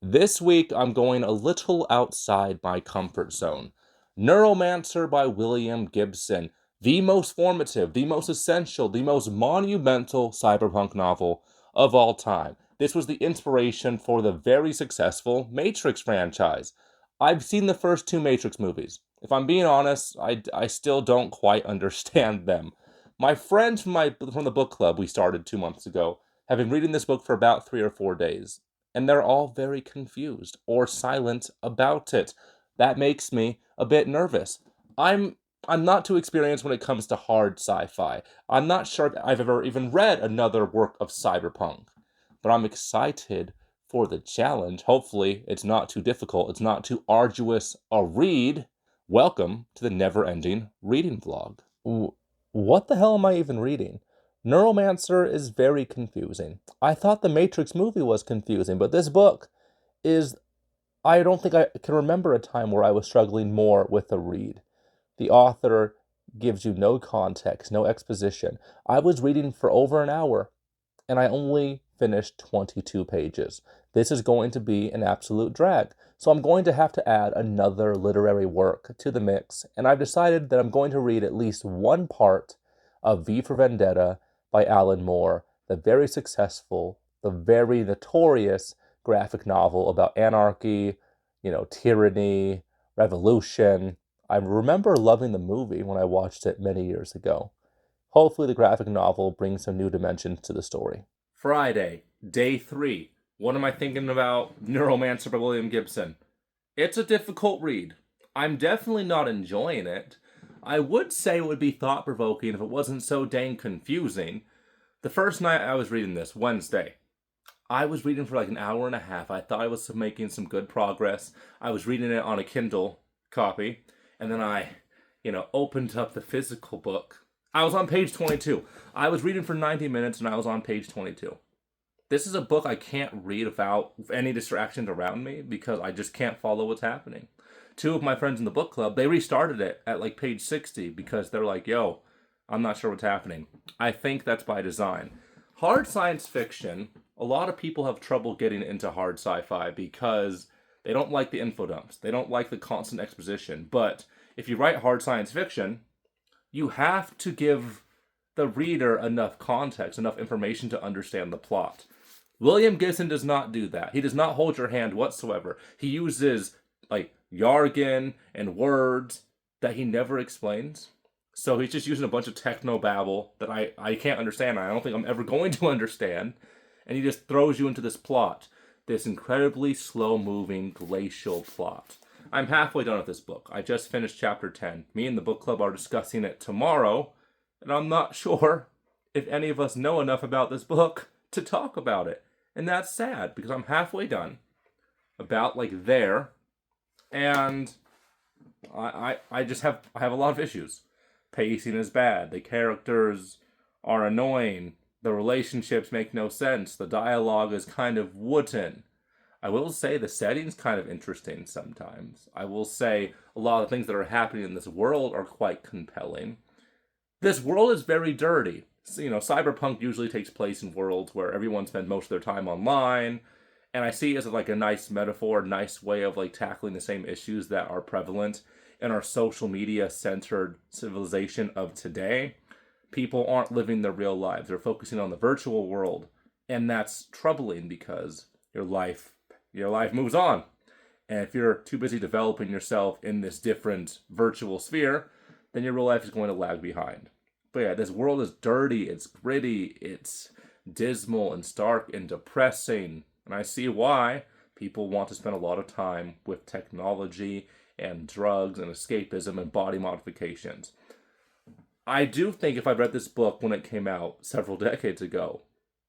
This week, I'm going a little outside my comfort zone. Neuromancer by William Gibson, the most formative, the most essential, the most monumental cyberpunk novel of all time. This was the inspiration for the very successful Matrix franchise. I've seen the first two Matrix movies. If I'm being honest, I still don't quite understand them. My friends from the book club we started 2 months ago have been reading this book for about 3 or 4 days, and they're all very confused or silent about it. That makes me a bit nervous. I'm I'm not too experienced when it comes to hard sci-fi. I'm not sure if I've ever even read another work of cyberpunk, but I'm excited for the challenge. Hopefully, it's not too difficult, it's not too arduous a read. Welcome to the Neverending Reading Vlog. What the hell am I even reading? Neuromancer is very confusing. I thought the Matrix movie was confusing, but this book is. I don't think I can remember a time where I was struggling more with a read. The author gives you no context, no exposition. I was reading for over an hour, and I only finished 22 pages. This is going to be an absolute drag. So I'm going to have to add another literary work to the mix, and I've decided that I'm going to read at least one part of V for Vendetta by Alan Moore, the very successful, the very notorious graphic novel about anarchy, tyranny, revolution. I remember loving the movie when I watched it many years ago. Hopefully, the graphic novel brings some new dimensions to the story. Friday, day 3. What am I thinking about Neuromancer by William Gibson? It's a difficult read. I'm definitely not enjoying it. I would say it would be thought-provoking if it wasn't so dang confusing. The first night I was reading this, Wednesday, I was reading for like an hour and a half. I thought I was making some good progress. I was reading it on a Kindle copy, and then I, opened up the physical book. I was on page 22. I was reading for 90 minutes, and I was on page 22. This is a book I can't read without any distractions around me because I just can't follow what's happening. Two of my friends in the book club, they restarted it at like page 60 because they're like, yo, I'm not sure what's happening. I think that's by design. Hard science fiction, a lot of people have trouble getting into hard sci-fi because they don't like the info dumps. They don't like the constant exposition. But if you write hard science fiction, you have to give the reader enough context, enough information to understand the plot. William Gibson does not do that. He does not hold your hand whatsoever. He uses jargon and words that he never explains. So he's just using a bunch of techno babble that I can't understand. I don't think I'm ever going to understand. And he just throws you into this plot, this incredibly slow-moving glacial plot. I'm halfway done with this book. I just finished chapter 10. Me and the book club are discussing it tomorrow, and I'm not sure if any of us know enough about this book to talk about it. And that's sad, because I'm halfway done, about there, and I have a lot of issues. Pacing is bad. The characters are annoying. The relationships make no sense. The dialogue is kind of wooden. I will say the setting's kind of interesting sometimes. I will say a lot of the things that are happening in this world are quite compelling. This world is very dirty. So, cyberpunk usually takes place in worlds where everyone spends most of their time online. And I see it as a nice metaphor, a nice way of tackling the same issues that are prevalent in our social media centered civilization of today. People aren't living their real lives. They're focusing on the virtual world. And that's troubling because your life moves on. And if you're too busy developing yourself in this different virtual sphere, then your real life is going to lag behind. But yeah, this world is dirty, it's gritty, it's dismal and stark and depressing. And I see why people want to spend a lot of time with technology and drugs and escapism and body modifications. I do think if I read this book when it came out several decades ago,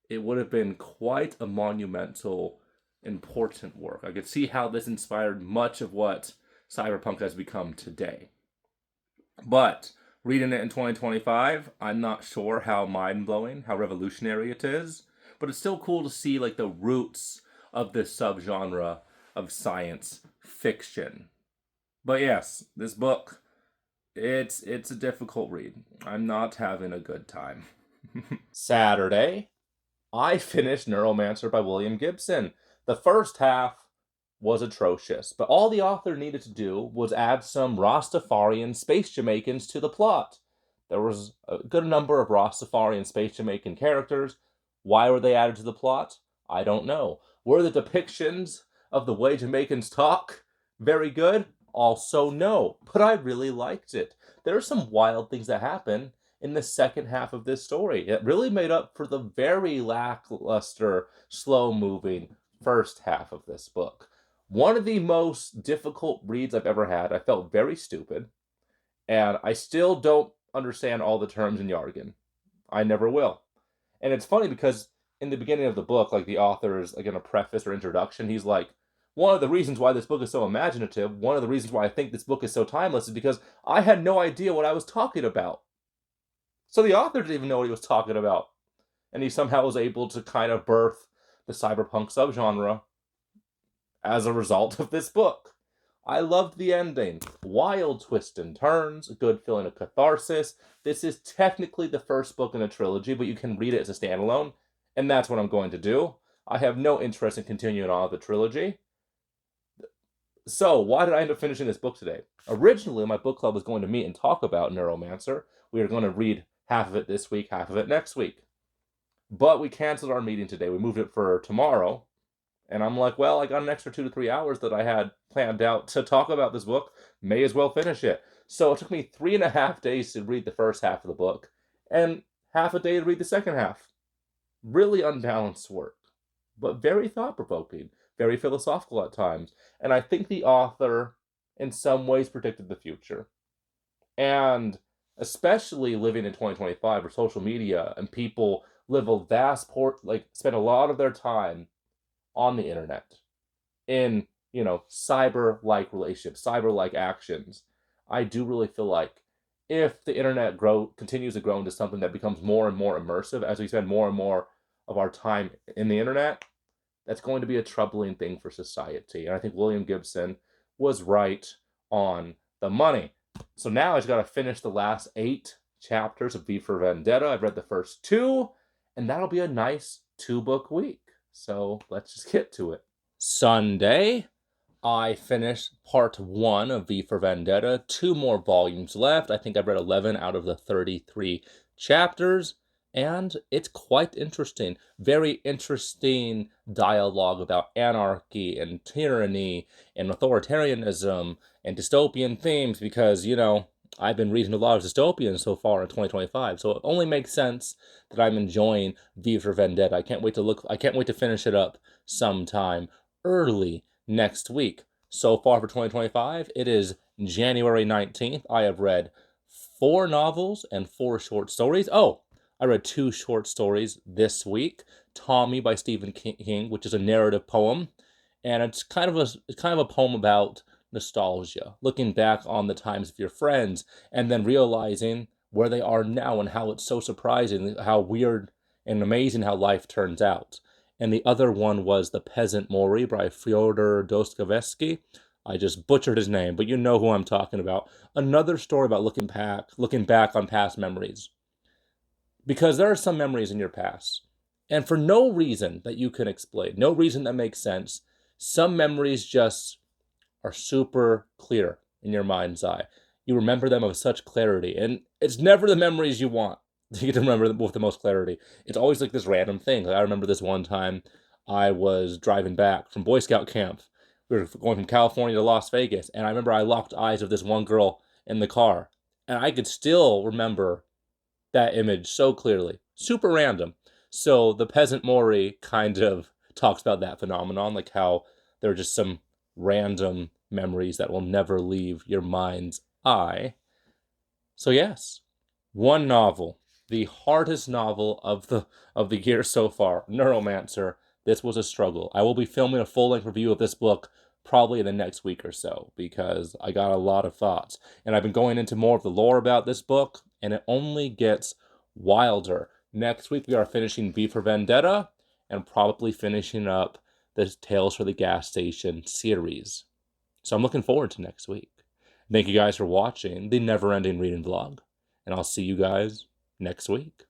it would have been quite a monumental, important work. I could see how this inspired much of what cyberpunk has become today. But reading it in 2025, I'm not sure how mind-blowing, how revolutionary it is, but it's still cool to see the roots of this subgenre of science fiction. But yes, this book, it's a difficult read. I'm not having a good time. Saturday, I finished Neuromancer by William Gibson. The first half was atrocious, but all the author needed to do was add some Rastafarian space Jamaicans to the plot. There was a good number of Rastafarian space Jamaican characters. Why were they added to the plot? I don't know. Were the depictions of the way Jamaicans talk very good? Also, no. But I really liked it. There are some wild things that happen in the second half of this story. It really made up for the very lackluster, slow-moving first half of this book. One of the most difficult reads I've ever had. I felt very stupid, and I still don't understand all the terms and jargon. I never will. And it's funny because in the beginning of the book, like the author's like in a preface or introduction, he's like, one of the reasons why this book is so imaginative, one of the reasons why I think this book is so timeless is because I had no idea what I was talking about. So the author didn't even know what he was talking about. And he somehow was able to kind of birth the cyberpunk subgenre as a result of this book. I loved the ending. Wild twists and turns, a good feeling of catharsis. This is technically the first book in a trilogy, but you can read it as a standalone, and that's what I'm going to do. I have no interest in continuing on with the trilogy. So, why did I end up finishing this book today? Originally, my book club was going to meet and talk about Neuromancer. We were going to read half of it this week, half of it next week. But we canceled our meeting today. We moved it for tomorrow. And I'm like, well, I got an extra 2 to 3 hours that I had planned out to talk about this book. May as well finish it. So it took me 3.5 days to read the first half of the book, and half a day to read the second half. Really unbalanced work, but very thought-provoking, very philosophical at times. And I think the author, in some ways, predicted the future. And especially living in 2025, where social media and people live a vast spend a lot of their time on the internet in, cyber-like relationships, cyber-like actions. I do really feel like if the internet continues to grow into something that becomes more and more immersive as we spend more and more of our time in the internet, that's going to be a troubling thing for society. And I think William Gibson was right on the money. So now I just got to finish the last 8 chapters of V for Vendetta. I've read the first 2, and that'll be a nice 2-book week. So let's just get to it. Sunday, I finished part 1 of V for Vendetta. 2 more volumes left. I think I've read 11 out of the 33 chapters, and it's quite interesting. Very interesting dialogue about anarchy and tyranny and authoritarianism and dystopian themes because, I've been reading a lot of dystopians so far in 2025, so it only makes sense that I'm enjoying V for Vendetta. I can't wait to finish it up sometime early next week. So far for 2025, it is January 19th. I have read 4 novels and 4 short stories. Oh, I read 2 short stories this week. Tommy by Stephen King, which is a narrative poem, and it's kind of a poem about nostalgia, looking back on the times of your friends and then realizing where they are now and how it's so surprising, how weird and amazing how life turns out. And the other one was The Peasant Mori by Fyodor Dostoevsky. I just butchered his name, but you know who I'm talking about. Another story about looking back on past memories. Because there are some memories in your past, and for no reason that you can explain, no reason that makes sense, some memories just are super clear in your mind's eye. You remember them with such clarity, and it's never the memories you want to get to remember them with the most clarity. It's always like this random thing. Like I remember this one time I was driving back from Boy Scout camp. We were going from California to Las Vegas, and I remember I locked eyes with this one girl in the car, and I could still remember that image so clearly. Super random. So the Peasant Mori kind of talks about that phenomenon, like how there are just some random memories that will never leave your mind's eye. So yes, one novel, the hardest novel of the year so far, Neuromancer. This was a struggle. I will be filming a full-length review of this book probably in the next week or so because I got a lot of thoughts. And I've been going into more of the lore about this book, and it only gets wilder. Next week we are finishing V for Vendetta and probably finishing up the Tales for the Gas Station series. So I'm looking forward to next week. Thank you guys for watching the Neverending Reading Vlog, and I'll see you guys next week.